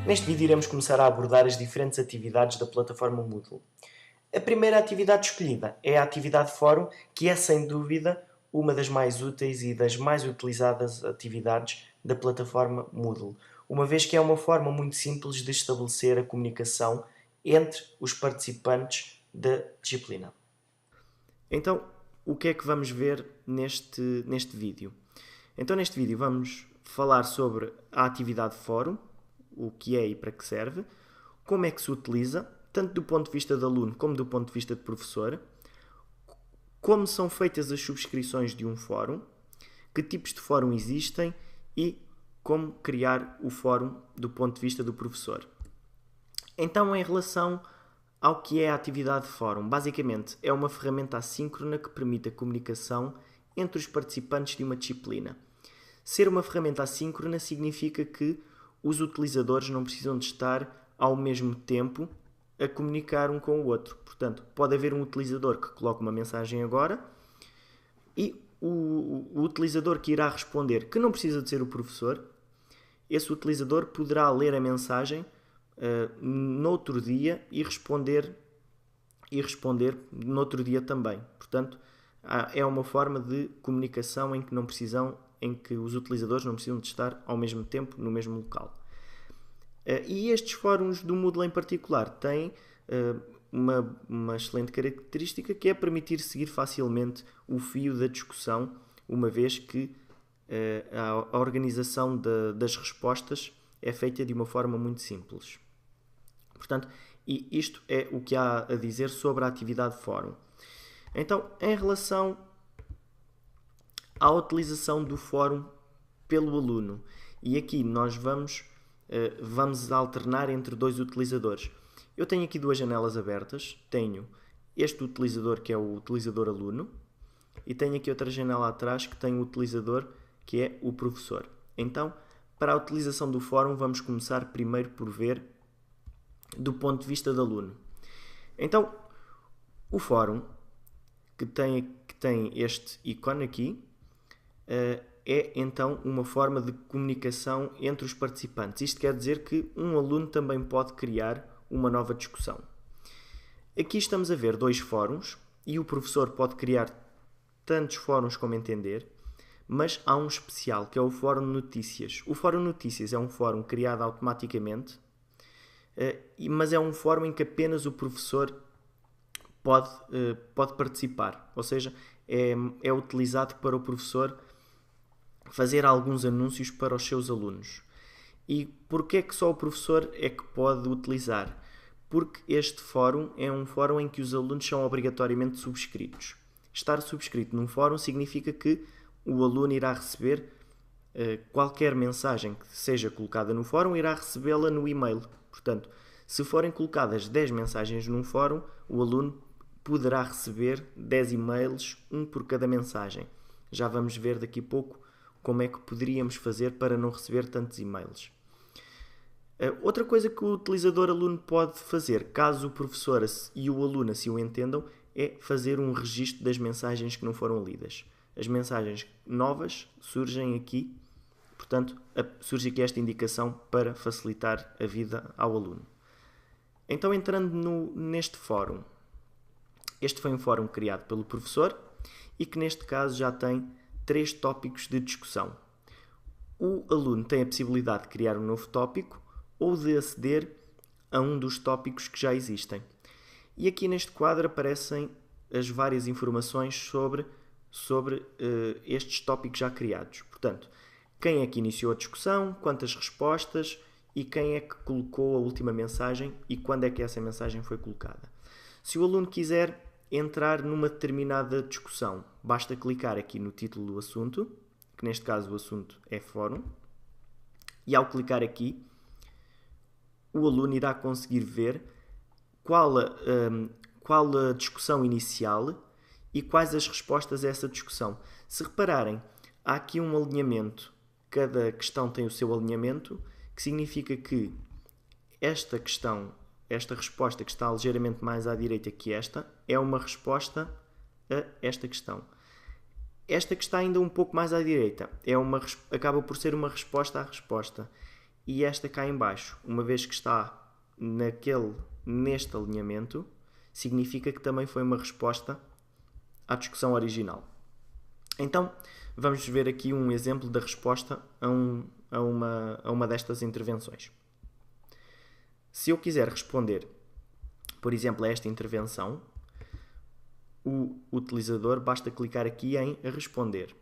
Neste vídeo iremos começar a abordar as diferentes atividades da plataforma Moodle. A primeira atividade escolhida é a atividade fórum, que é sem dúvida uma das mais úteis e das mais utilizadas atividades da plataforma Moodle, uma vez que é uma forma muito simples de estabelecer a comunicação entre os participantes da disciplina. Então, o que é que vamos ver neste vídeo? Então, neste vídeo vamos falar sobre a atividade fórum, o que é e para que serve, como é que se utiliza, tanto do ponto de vista de aluno como do ponto de vista de professor, como são feitas as subscrições de um fórum, que tipos de fórum existem e como criar o fórum do ponto de vista do professor. Então, em relação ao que é a atividade de fórum, basicamente é uma ferramenta assíncrona que permite a comunicação entre os participantes de uma disciplina. Ser uma ferramenta assíncrona significa que os utilizadores não precisam de estar ao mesmo tempo a comunicar um com o outro. Portanto, pode haver um utilizador que coloca uma mensagem agora e o utilizador que irá responder, que não precisa de ser o professor, esse utilizador poderá ler a mensagem noutro dia e responder noutro dia também. Portanto, é uma forma de comunicação em que os utilizadores não precisam de estar ao mesmo tempo no mesmo local. E estes fóruns do Moodle em particular têm uma excelente característica, que é permitir seguir facilmente o fio da discussão, uma vez que a organização das respostas é feita de uma forma muito simples. Portanto, e isto é o que há a dizer sobre a atividade fórum. Então, em relação à utilização do fórum pelo aluno, e aqui nós vamos alternar entre dois utilizadores. Eu tenho aqui duas janelas abertas, tenho este utilizador que é o utilizador aluno e tenho aqui outra janela atrás que tem o utilizador que é o professor. Então, para a utilização do fórum vamos começar primeiro por ver do ponto de vista do aluno. Então, o fórum que tem este ícone aqui é então uma forma de comunicação entre os participantes. Isto quer dizer que um aluno também pode criar uma nova discussão. Aqui estamos a ver dois fóruns e o professor pode criar tantos fóruns como entender, mas há um especial que é o Fórum Notícias. O Fórum Notícias é um fórum criado automaticamente, mas é um fórum em que apenas o professor pode participar, ou seja, é utilizado para o professor fazer alguns anúncios para os seus alunos. E porquê é que só o professor é que pode utilizar? Porque este fórum é um fórum em que os alunos são obrigatoriamente subscritos. Estar subscrito num fórum significa que o aluno irá receber qualquer mensagem que seja colocada no fórum, irá recebê-la no e-mail. Portanto, se forem colocadas 10 mensagens num fórum, o aluno poderá receber 10 e-mails, um por cada mensagem. Já vamos ver daqui a pouco como é que poderíamos fazer para não receber tantos e-mails. Outra coisa que o utilizador aluno pode fazer, caso o professor e o aluno assim o entendam, é fazer um registro das mensagens que não foram lidas. As mensagens novas surgem aqui, portanto, surge aqui esta indicação para facilitar a vida ao aluno. Então, entrando neste fórum, este foi um fórum criado pelo professor e que neste caso já tem 3 tópicos de discussão. O aluno tem a possibilidade de criar um novo tópico ou de aceder a um dos tópicos que já existem. E aqui neste quadro aparecem as várias informações sobre estes tópicos já criados. Portanto, quem é que iniciou a discussão, quantas respostas e quem é que colocou a última mensagem e quando é que essa mensagem foi colocada. Se o aluno quiser entrar numa determinada discussão, basta clicar aqui no título do assunto, que neste caso o assunto é fórum, e ao clicar aqui, o aluno irá conseguir ver qual a discussão inicial e quais as respostas a essa discussão. Se repararem, há aqui um alinhamento, cada questão tem o seu alinhamento, que significa que esta resposta que está ligeiramente mais à direita que esta, é uma resposta a esta questão. Esta que está ainda um pouco mais à direita acaba por ser uma resposta à resposta. e esta cá em baixo, uma vez que está neste alinhamento, significa que também foi uma resposta à discussão original. Então, vamos ver aqui um exemplo da resposta a uma destas intervenções. Se eu quiser responder, por exemplo, a esta intervenção, o utilizador basta clicar aqui em responder.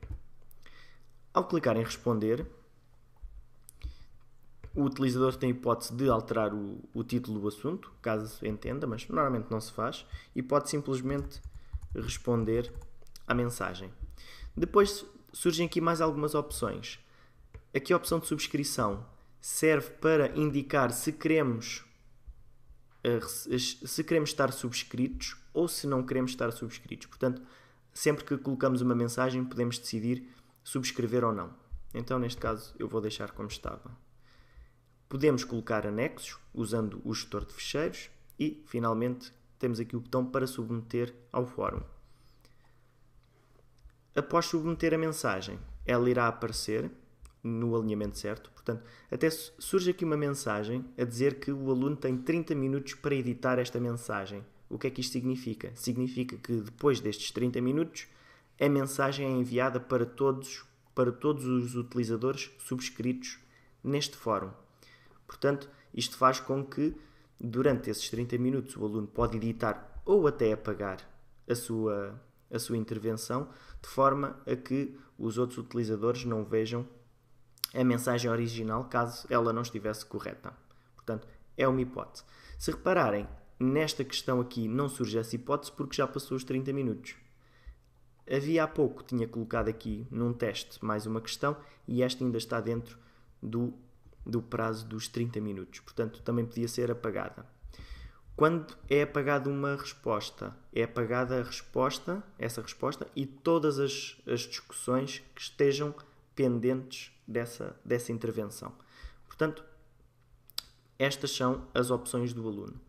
Ao clicar em responder, o utilizador tem a hipótese de alterar o título do assunto, caso entenda, mas normalmente não se faz, e pode simplesmente responder à mensagem. Depois surgem aqui mais algumas opções. Aqui a opção de subscrição serve para indicar se queremos estar subscritos ou se não queremos estar subscritos. Portanto, sempre que colocamos uma mensagem podemos decidir subscrever ou não. Então, neste caso, eu vou deixar como estava. Podemos colocar anexos usando o gestor de ficheiros e, finalmente, temos aqui o botão para submeter ao fórum. Após submeter a mensagem, ela irá aparecer no alinhamento certo. Portanto, até surge aqui uma mensagem a dizer que o aluno tem 30 minutos para editar esta mensagem. O que é que isto significa? Significa que depois destes 30 minutos, a mensagem é enviada para todos os utilizadores subscritos neste fórum. Portanto, isto faz com que, durante esses 30 minutos, o aluno pode editar ou até apagar a sua intervenção, de forma a que os outros utilizadores não vejam a mensagem original, caso ela não estivesse correta. Portanto, é uma hipótese. Se repararem, nesta questão aqui não surge essa hipótese porque já passou os 30 minutos. Havia há pouco, tinha colocado aqui num teste mais uma questão e esta ainda está dentro do prazo dos 30 minutos. Portanto, também podia ser apagada. Quando é apagada uma resposta, é apagada essa resposta e todas as discussões que estejam pendentes dessa intervenção. Portanto, estas são as opções do aluno.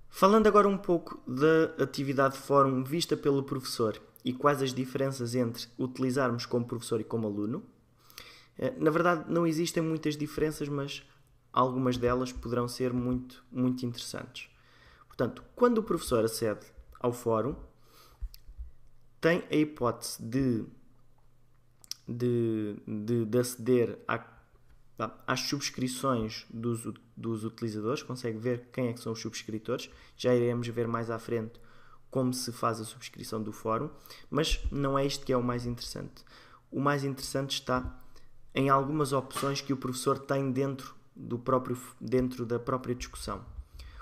Falando agora um pouco da atividade de fórum vista pelo professor e quais as diferenças entre utilizarmos como professor e como aluno. Na verdade, não existem muitas diferenças, mas algumas delas poderão ser muito, muito interessantes. Portanto, quando o professor acede ao fórum, tem a hipótese de aceder às subscrições dos utilizadores, consegue ver quem é que são os subscritores. Já iremos ver mais à frente como se faz a subscrição do fórum, mas não é isto que é o mais interessante. O mais interessante está em algumas opções que o professor tem dentro da própria discussão.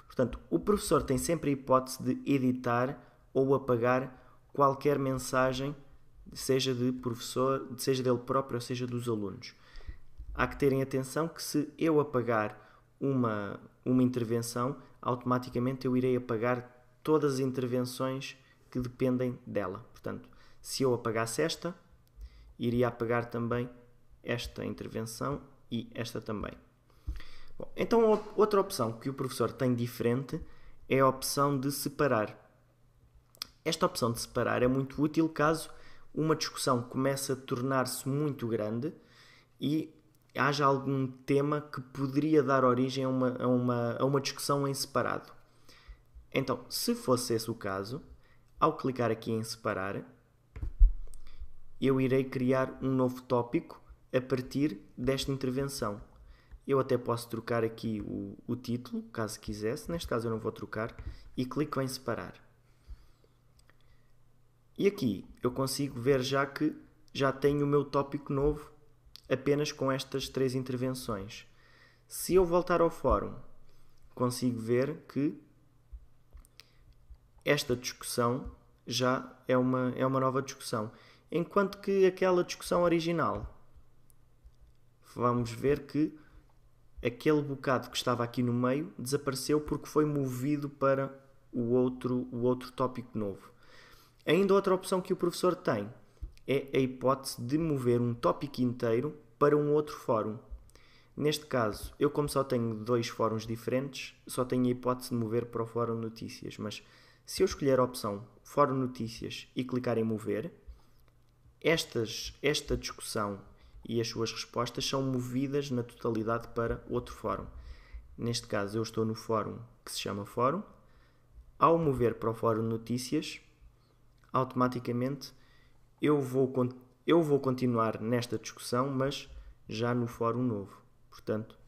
Portanto, o professor tem sempre a hipótese de editar ou apagar qualquer mensagem, seja de professor, seja dele próprio ou seja dos alunos. Há que terem atenção que se eu apagar uma intervenção, automaticamente eu irei apagar todas as intervenções que dependem dela. Portanto, se eu apagasse esta, iria apagar também esta intervenção e esta também. Bom, então, outra opção que o professor tem diferente é a opção de separar. Esta opção de separar é muito útil caso uma discussão comece a tornar-se muito grande e haja algum tema que poderia dar origem a uma discussão em separado. Então, se fosse esse o caso, ao clicar aqui em separar, eu irei criar um novo tópico a partir desta intervenção. Eu até posso trocar aqui o título, caso quisesse. Neste caso eu não vou trocar. E clico em separar. E aqui eu consigo ver já que já tenho o meu tópico novo apenas com estas 3 intervenções. Se eu voltar ao fórum, consigo ver que esta discussão já é uma nova discussão. Enquanto que aquela discussão original, vamos ver que aquele bocado que estava aqui no meio desapareceu porque foi movido para o outro tópico novo. Ainda outra opção que o professor tem é a hipótese de mover um tópico inteiro para um outro fórum. Neste caso, eu como só tenho 2 fóruns diferentes, só tenho a hipótese de mover para o fórum notícias, mas se eu escolher a opção fórum notícias e clicar em mover, esta discussão e as suas respostas são movidas na totalidade para outro fórum. Neste caso, eu estou no fórum que se chama Fórum. Ao mover para o fórum de notícias, automaticamente eu vou continuar nesta discussão, mas já no fórum novo. Portanto,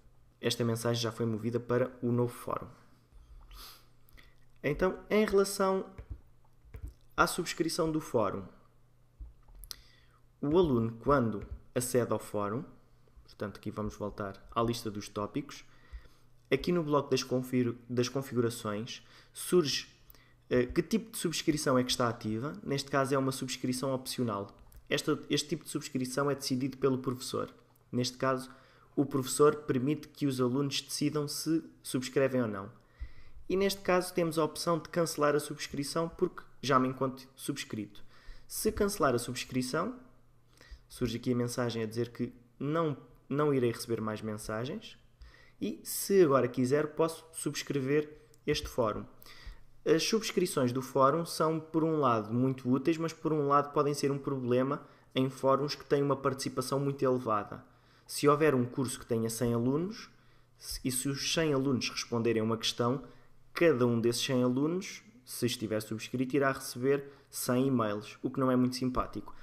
esta mensagem já foi movida para o novo fórum. Então, em relação à subscrição do fórum, o aluno, quando acede ao fórum, portanto, aqui vamos voltar à lista dos tópicos, aqui no bloco das configurações surge que tipo de subscrição é que está ativa. Neste caso é uma subscrição opcional. Este tipo de subscrição é decidido pelo professor. Neste caso, o professor permite que os alunos decidam se subscrevem ou não. E neste caso temos a opção de cancelar a subscrição porque já me encontro subscrito. Se cancelar a subscrição, surge aqui a mensagem a dizer que não irei receber mais mensagens. E se agora quiser, posso subscrever este fórum. As subscrições do fórum são, por um lado, muito úteis, mas por um lado podem ser um problema em fóruns que têm uma participação muito elevada. Se houver um curso que tenha 100 alunos, e se os 100 alunos responderem a uma questão, cada um desses 100 alunos, se estiver subscrito, irá receber 100 e-mails, o que não é muito simpático.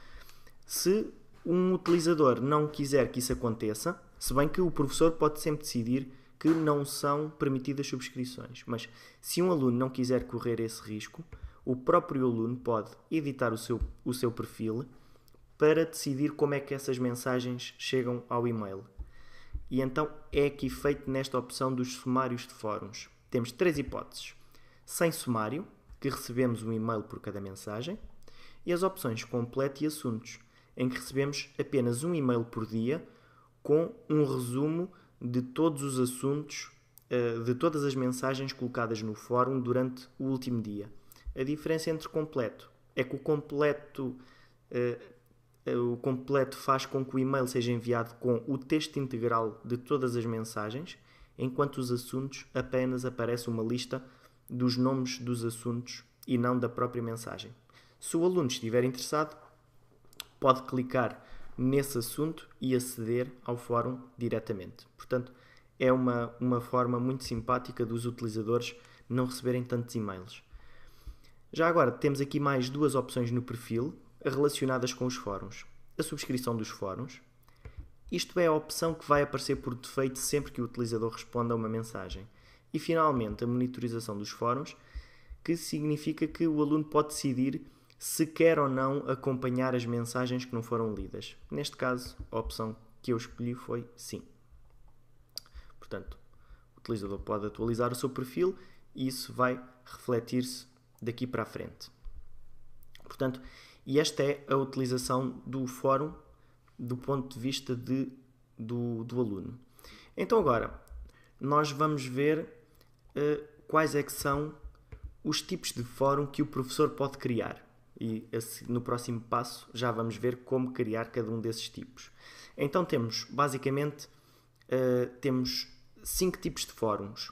Se um utilizador não quiser que isso aconteça, se bem que o professor pode sempre decidir que não são permitidas subscrições, mas se um aluno não quiser correr esse risco, o próprio aluno pode editar o seu perfil para decidir como é que essas mensagens chegam ao e-mail. E então é aqui feito nesta opção dos sumários de fóruns. Temos 3 hipóteses. Sem sumário, que recebemos um e-mail por cada mensagem, e as opções completo e assuntos, em que recebemos apenas um e-mail por dia com um resumo de todos os assuntos, de todas as mensagens colocadas no fórum durante o último dia. A diferença entre completo é que o completo faz com que o e-mail seja enviado com o texto integral de todas as mensagens, enquanto os assuntos apenas aparece uma lista dos nomes dos assuntos e não da própria mensagem. Se o aluno estiver interessado, pode clicar nesse assunto e aceder ao fórum diretamente. Portanto, é uma forma muito simpática dos utilizadores não receberem tantos e-mails. Já agora, temos aqui mais 2 opções no perfil relacionadas com os fóruns. A subscrição dos fóruns. Isto é a opção que vai aparecer por defeito sempre que o utilizador responda a uma mensagem. E, finalmente, a monitorização dos fóruns, que significa que o aluno pode decidir se quer ou não acompanhar as mensagens que não foram lidas. Neste caso, a opção que eu escolhi foi sim. Portanto, o utilizador pode atualizar o seu perfil e isso vai refletir-se daqui para a frente. Portanto, e esta é a utilização do fórum do ponto de vista do aluno. Então agora, nós vamos ver quais é que são os tipos de fórum que o professor pode criar. E no próximo passo já vamos ver como criar cada um desses tipos. Então temos, basicamente, temos 5 tipos de fóruns,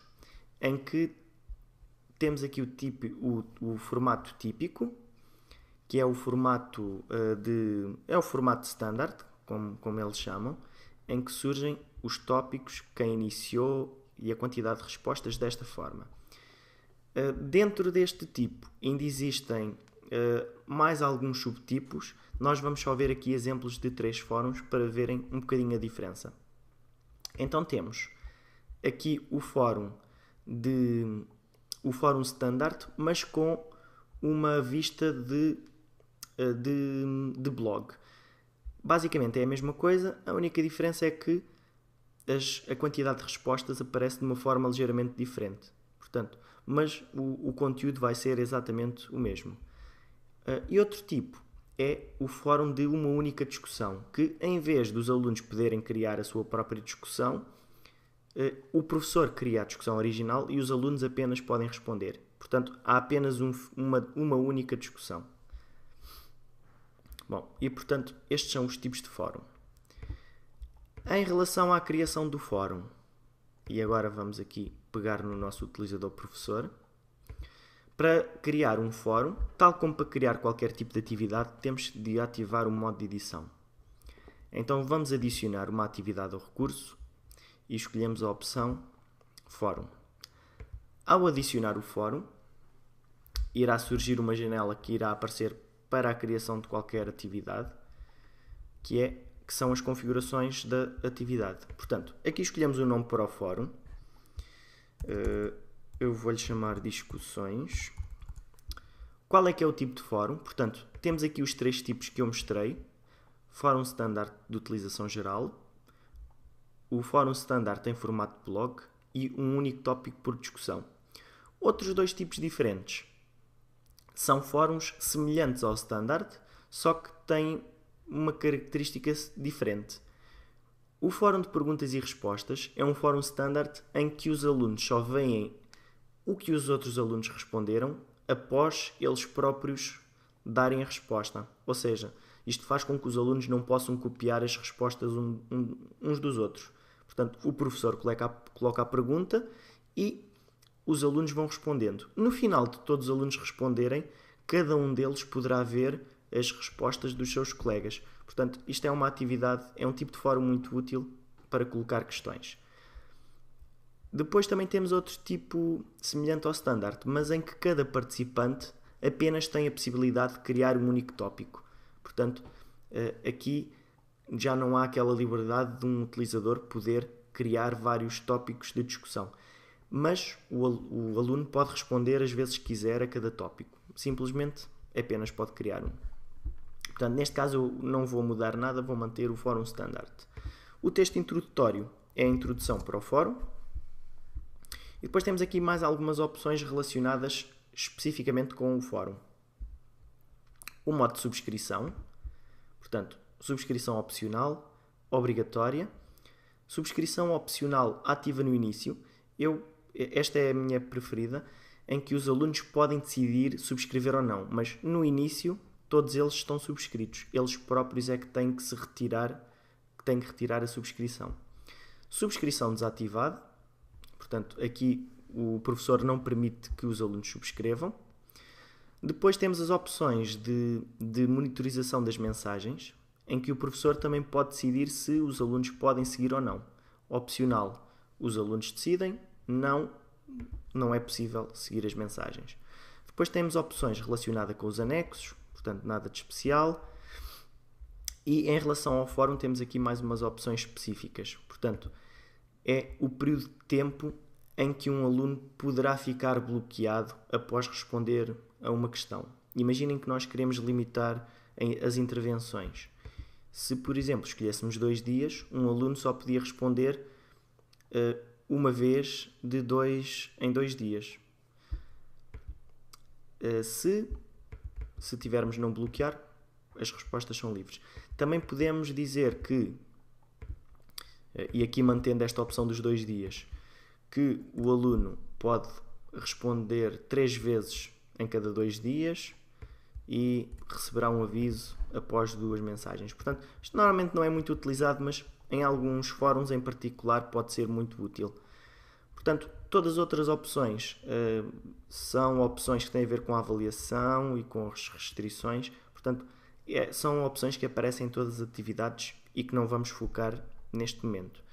em que temos aqui o formato típico, que é o formato o formato standard, como eles chamam, em que surgem os tópicos, quem iniciou e a quantidade de respostas desta forma. Dentro deste tipo ainda existem mais alguns subtipos. Nós vamos só ver aqui exemplos de 3 fóruns para verem um bocadinho a diferença. Então temos aqui o fórum standard, mas com uma vista de blog. Basicamente é a mesma coisa, a única diferença é que a quantidade de respostas aparece de uma forma ligeiramente diferente. Portanto, mas o conteúdo vai ser exatamente o mesmo. E outro tipo é o fórum de uma única discussão, que em vez dos alunos poderem criar a sua própria discussão, o professor cria a discussão original e os alunos apenas podem responder. Portanto, há apenas uma única discussão. Bom, e portanto, estes são os tipos de fórum. Em relação à criação do fórum, e agora vamos aqui pegar no nosso utilizador professor, para criar um fórum, tal como para criar qualquer tipo de atividade, temos de ativar o modo de edição. Então vamos adicionar uma atividade ao recurso e escolhemos a opção Fórum. Ao adicionar o fórum, irá surgir uma janela que irá aparecer para a criação de qualquer atividade, que são as configurações da atividade. Portanto, aqui escolhemos o nome para o fórum. Eu vou-lhe chamar discussões. Qual é que é o tipo de fórum? Portanto, temos aqui os 3 tipos que eu mostrei. Fórum standard de utilização geral, o fórum standard em formato de blog e um único tópico por discussão. Outros 2 tipos diferentes são fóruns semelhantes ao standard, só que têm uma característica diferente. O fórum de perguntas e respostas é um fórum standard em que os alunos só veem o que os outros alunos responderam após eles próprios darem a resposta. Ou seja, isto faz com que os alunos não possam copiar as respostas uns dos outros. Portanto, o professor coloca a pergunta e os alunos vão respondendo. No final de todos os alunos responderem, cada um deles poderá ver as respostas dos seus colegas. Portanto, isto é uma atividade, é um tipo de fórum muito útil para colocar questões. Depois também temos outro tipo semelhante ao standard, mas em que cada participante apenas tem a possibilidade de criar um único tópico. Portanto, aqui já não há aquela liberdade de um utilizador poder criar vários tópicos de discussão. Mas o aluno pode responder as vezes que quiser a cada tópico. Simplesmente, apenas pode criar um. Portanto, neste caso eu não vou mudar nada, vou manter o fórum standard. O texto introdutório é a introdução para o fórum. E depois temos aqui mais algumas opções relacionadas especificamente com o fórum. O modo de subscrição, portanto, subscrição opcional, obrigatória, subscrição opcional ativa no início. Esta é a minha preferida, em que os alunos podem decidir subscrever ou não, mas no início todos eles estão subscritos. Eles próprios é que têm que retirar a subscrição. Subscrição desativada, portanto, aqui o professor não permite que os alunos subscrevam. Depois temos as opções de monitorização das mensagens, em que o professor também pode decidir se os alunos podem seguir ou não. Opcional, os alunos decidem, não é possível seguir as mensagens. Depois temos opções relacionadas com os anexos, portanto nada de especial. E em relação ao fórum temos aqui mais umas opções específicas. Portanto, é o período de tempo em que um aluno poderá ficar bloqueado após responder a uma questão. Imaginem que nós queremos limitar as intervenções. Se, por exemplo, escolhêssemos 2 dias, um aluno só podia responder uma vez em 2 dias. Se tivermos não bloquear, as respostas são livres. Também podemos dizer que, e aqui mantendo esta opção dos 2 dias, que o aluno pode responder 3 vezes em cada 2 dias e receberá um aviso após 2 mensagens. Portanto, isto normalmente não é muito utilizado, mas em alguns fóruns em particular pode ser muito útil. Portanto, todas as outras opções são opções que têm a ver com a avaliação e com as restrições. Portanto, são opções que aparecem em todas as atividades e que não vamos focar neste momento.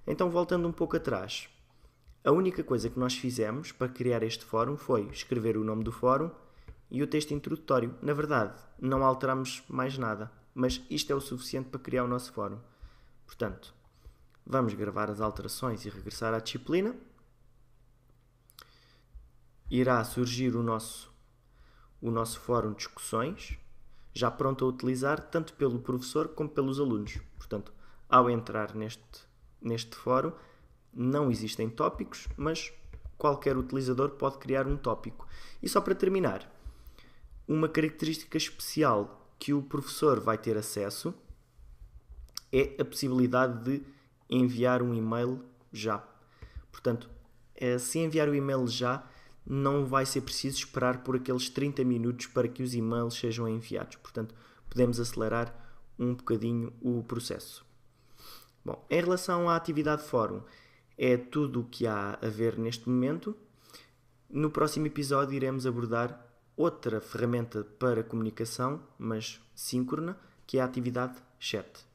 Então, voltando um pouco atrás, a única coisa que nós fizemos para criar este fórum foi escrever o nome do fórum e o texto introdutório. Na verdade, não alteramos mais nada, mas isto é o suficiente para criar o nosso fórum. Portanto, vamos gravar as alterações e regressar à disciplina. Irá surgir o nosso fórum de discussões, já pronto a utilizar tanto pelo professor como pelos alunos. Portanto, ao entrar neste fórum, não existem tópicos, mas qualquer utilizador pode criar um tópico. E só para terminar, uma característica especial que o professor vai ter acesso é a possibilidade de enviar um e-mail já. Portanto, se enviar o e-mail já, não vai ser preciso esperar por aqueles 30 minutos para que os e-mails sejam enviados. Portanto, podemos acelerar um bocadinho o processo. Bom, em relação à atividade fórum, é tudo o que há a ver neste momento. No próximo episódio iremos abordar outra ferramenta para comunicação, mas síncrona, que é a atividade chat.